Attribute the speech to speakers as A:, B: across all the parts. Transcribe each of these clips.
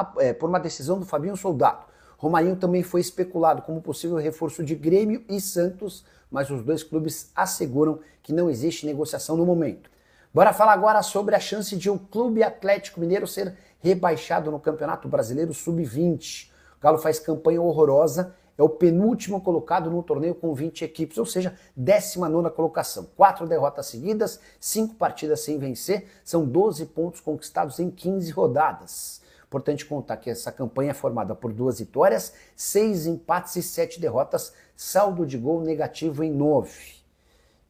A: por uma decisão do Fabinho Soldado. Romarinho também foi especulado como possível reforço de Grêmio e Santos, mas os dois clubes asseguram que não existe negociação no momento. Bora falar agora sobre a chance de o Clube Atlético Mineiro ser rebaixado no Campeonato Brasileiro Sub-20. O Galo faz campanha horrorosa, é o penúltimo colocado no torneio com 20 equipes, ou seja, 19ª colocação. 4 derrotas seguidas, 5 partidas sem vencer, são 12 pontos conquistados em 15 rodadas. Importante contar que essa campanha é formada por 2 vitórias, 6 empates e 7 derrotas, saldo de gol negativo em 9.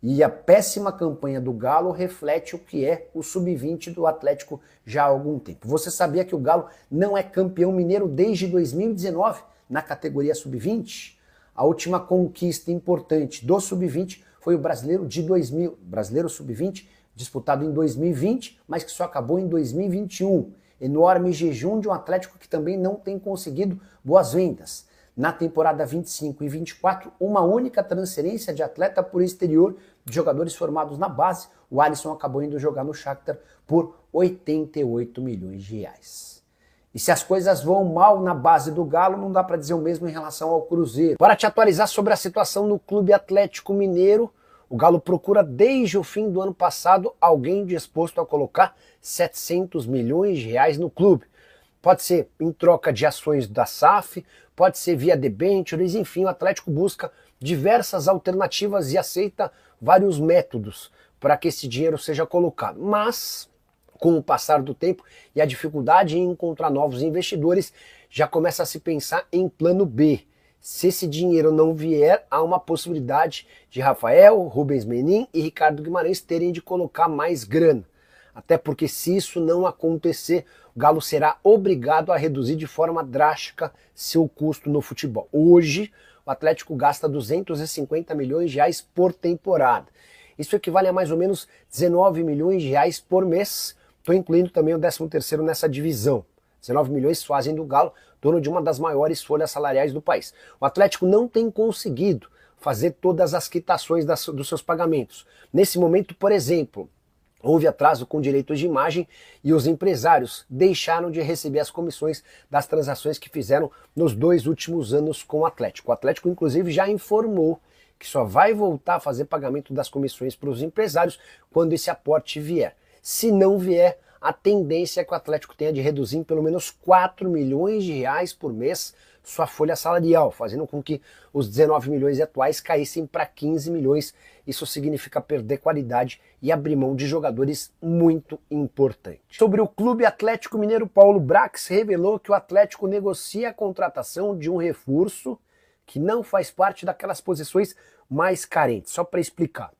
A: E a péssima campanha do Galo reflete o que é o Sub-20 do Atlético já há algum tempo. Você sabia que o Galo não é campeão mineiro desde 2019 na categoria Sub-20? A última conquista importante do Sub-20 foi o Brasileiro de 2000, Brasileiro Sub-20, disputado em 2020, mas que só acabou em 2021. Enorme jejum de um Atlético que também não tem conseguido boas vendas. Na temporada 25 e 24, uma única transferência de atleta por exterior de jogadores formados na base. O Alisson acabou indo jogar no Shakhtar por 88 milhões de reais. E se as coisas vão mal na base do Galo, não dá para dizer o mesmo em relação ao Cruzeiro. Para te atualizar sobre a situação no Clube Atlético Mineiro, o Galo procura desde o fim do ano passado alguém disposto a colocar 700 milhões de reais no clube. Pode ser em troca de ações da SAF, pode ser via debêntures, enfim, o Atlético busca diversas alternativas e aceita vários métodos para que esse dinheiro seja colocado. Mas, com o passar do tempo e a dificuldade em encontrar novos investidores, já começa a se pensar em plano B. Se esse dinheiro não vier, há uma possibilidade de Rafael, Rubens Menin e Ricardo Guimarães terem de colocar mais grana. Até porque se isso não acontecer, o Galo será obrigado a reduzir de forma drástica seu custo no futebol. Hoje, o Atlético gasta 250 milhões de reais por temporada. Isso equivale a mais ou menos 19 milhões de reais por mês. Estou incluindo também o 13º nessa divisão. 19 milhões fazem do Galo dono de uma das maiores folhas salariais do país. O Atlético não tem conseguido fazer todas as quitações dos seus pagamentos. Nesse momento, por exemplo, houve atraso com direitos de imagem e os empresários deixaram de receber as comissões das transações que fizeram nos 2 últimos anos com o Atlético. O Atlético, inclusive, já informou que só vai voltar a fazer pagamento das comissões para os empresários quando esse aporte vier. Se não vier, a tendência é que o Atlético tenha de reduzir em pelo menos 4 milhões de reais por mês sua folha salarial, fazendo com que os 19 milhões atuais caíssem para 15 milhões. Isso significa perder qualidade e abrir mão de jogadores muito importantes. Sobre o Clube Atlético Mineiro, Paulo Brax revelou que o Atlético negocia a contratação de um reforço que não faz parte daquelas posições mais carentes. Só para explicar.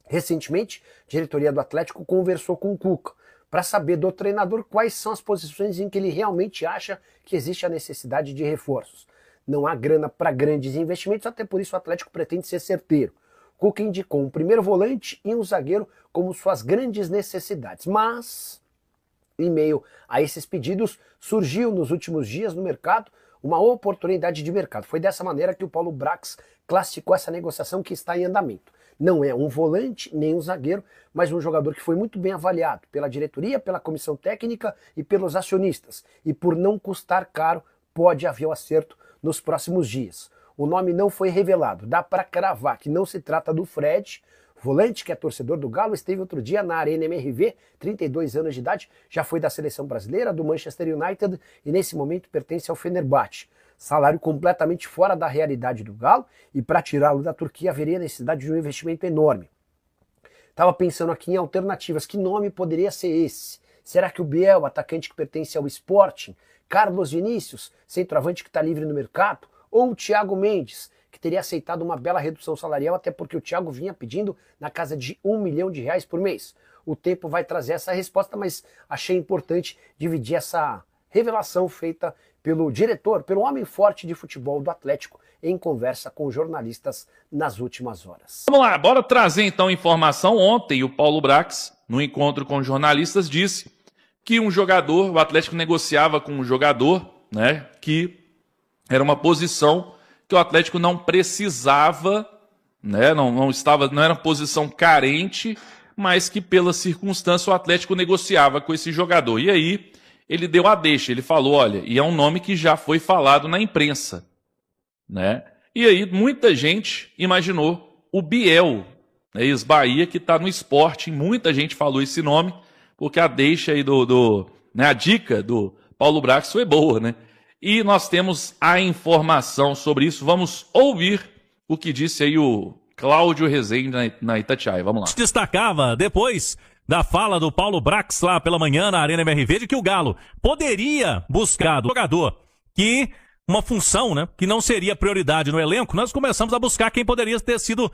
A: Recentemente, a diretoria do Atlético conversou com o Cuca para saber do treinador quais são as posições em que ele realmente acha que existe a necessidade de reforços. Não há grana para grandes investimentos, até por isso o Atlético pretende ser certeiro. Cuca indicou um primeiro volante e um zagueiro como suas grandes necessidades, mas, em meio a esses pedidos, surgiu nos últimos dias no mercado uma oportunidade de mercado. Foi dessa maneira que o Paulo Brax classificou essa negociação que está em andamento. Não é um volante nem um zagueiro, mas um jogador que foi muito bem avaliado pela diretoria, pela comissão técnica e pelos acionistas. E por não custar caro, pode haver o acerto nos próximos dias. O nome não foi revelado, dá para cravar que não se trata do Fred, volante que é torcedor do Galo, esteve outro dia na Arena MRV, 32 anos de idade, já foi da seleção brasileira, do Manchester United e nesse momento pertence ao Fenerbahçe. Salário completamente fora da realidade do Galo e para tirá-lo da Turquia haveria necessidade de um investimento enorme. Estava pensando aqui em alternativas, que nome poderia ser esse? Será que o Biel, atacante que pertence ao Sporting, Carlos Vinícius, centroavante que está livre no mercado, ou o Thiago Mendes, que teria aceitado uma bela redução salarial, até porque o Thiago vinha pedindo na casa de 1 milhão de reais por mês. O tempo vai trazer essa resposta, mas achei importante dividir essa revelação feita pelo diretor, pelo homem forte de futebol do Atlético, em conversa com jornalistas nas últimas horas.
B: Vamos lá, bora trazer então informação. Ontem o Paulo Brax, no encontro com jornalistas, disse que um jogador, o Atlético negociava com um jogador, né, que era uma posição que o Atlético não precisava, né, não era uma posição carente, mas que pela circunstância o Atlético negociava com esse jogador. E aí ele deu a deixa, ele falou, olha, e é um nome que já foi falado na imprensa, né? E aí muita gente imaginou o Biel, né, ex-Bahia, que está no Sporting, muita gente falou esse nome, porque a deixa aí né, a dica do Paulo Brax foi boa, né? E nós temos a informação sobre isso, vamos ouvir o que disse aí o Cláudio Rezende na Itatiaia, vamos lá.
C: Destacava depois da fala do Paulo Brax lá pela manhã na Arena MRV de que o Galo poderia buscar do jogador que uma função, né, que não seria prioridade no elenco. Nós começamos a buscar quem poderia ter sido,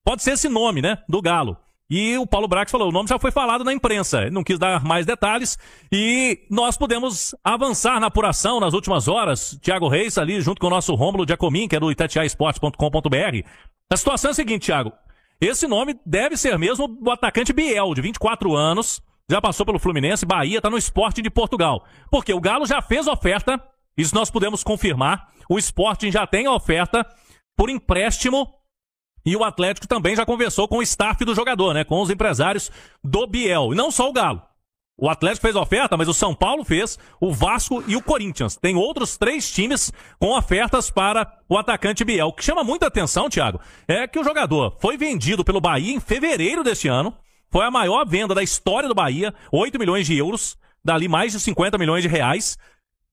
C: pode ser esse nome, né, do Galo. E o Paulo Brax falou, o nome já foi falado na imprensa, ele não quis dar mais detalhes e nós pudemos avançar na apuração nas últimas horas. Thiago Reis ali junto com o nosso Rômulo Giacomin, que é do itatiaisportes.com.br. A situação é a seguinte, Thiago, esse nome deve ser mesmo do atacante Biel, de 24 anos, já passou pelo Fluminense, Bahia, está no Sporting de Portugal. Porque o Galo já fez oferta, isso nós podemos confirmar, o Sporting já tem a oferta por empréstimo e o Atlético também já conversou com o staff do jogador, né, com os empresários do Biel, e não só o Galo. O Atlético fez oferta, mas o São Paulo fez, o Vasco e o Corinthians. Tem outros 3 times com ofertas para o atacante Biel. O que chama muita atenção, Thiago, é que o jogador foi vendido pelo Bahia em fevereiro deste ano. Foi a maior venda da história do Bahia, 8 milhões de euros, dali mais de 50 milhões de reais.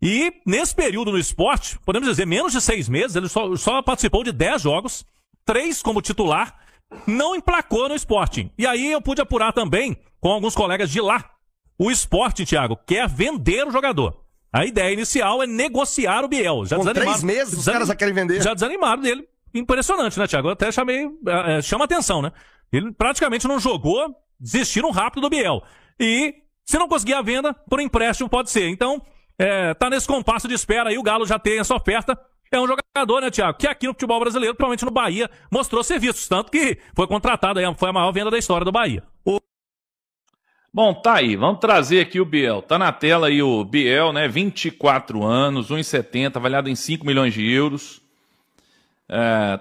C: E nesse período no Sport, podemos dizer, menos de 6 meses, ele só participou de 10 jogos, 3 como titular, não emplacou no Sporting. E aí eu pude apurar também com alguns colegas de lá. O Sporting, Thiago, quer vender o jogador. A ideia inicial é negociar o Biel. Já
D: com 3 meses os caras já querem vender.
C: Já desanimaram dele. Impressionante, né, Thiago? Eu até chama atenção, né? Ele praticamente não jogou, desistiram rápido do Biel. E se não conseguir a venda, por empréstimo pode ser. Então, tá nesse compasso de espera aí, o Galo já tem essa oferta. É um jogador, né, Thiago, que aqui no futebol brasileiro, principalmente no Bahia, mostrou serviços. Tanto que foi contratado, aí, foi a maior venda da história do Bahia.
B: Bom, tá aí, vamos trazer aqui o Biel. Tá na tela aí o Biel, né, 24 anos, 1,70, avaliado em 5 milhões de euros.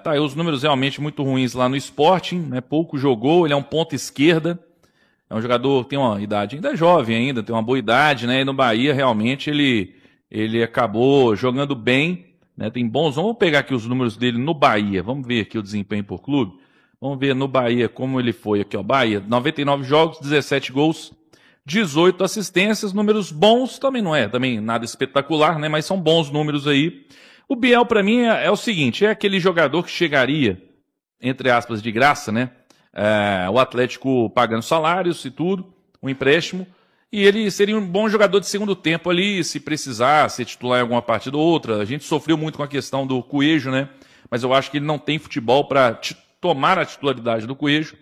B: Tá aí os números realmente muito ruins lá no Sporting, né, pouco jogou, ele é um ponta esquerda, é um jogador que tem uma idade ainda jovem ainda, tem uma boa idade, né, e no Bahia realmente ele acabou jogando bem, né, tem bons, vamos pegar aqui os números dele no Bahia, vamos ver aqui o desempenho por clube. Vamos ver no Bahia como ele foi aqui, ó. Bahia, 99 jogos, 17 gols, 18 assistências, números bons, também não é também nada espetacular, né? Mas são bons números aí. O Biel, para mim, é o seguinte, é aquele jogador que chegaria, entre aspas, de graça, né? O Atlético pagando salários e tudo, um empréstimo, e ele seria um bom jogador de segundo tempo ali, se precisar, ser titular em alguma partida ou outra. A gente sofreu muito com a questão do Coelho, né? Mas eu acho que ele não tem futebol para tomar a titularidade do Coelho.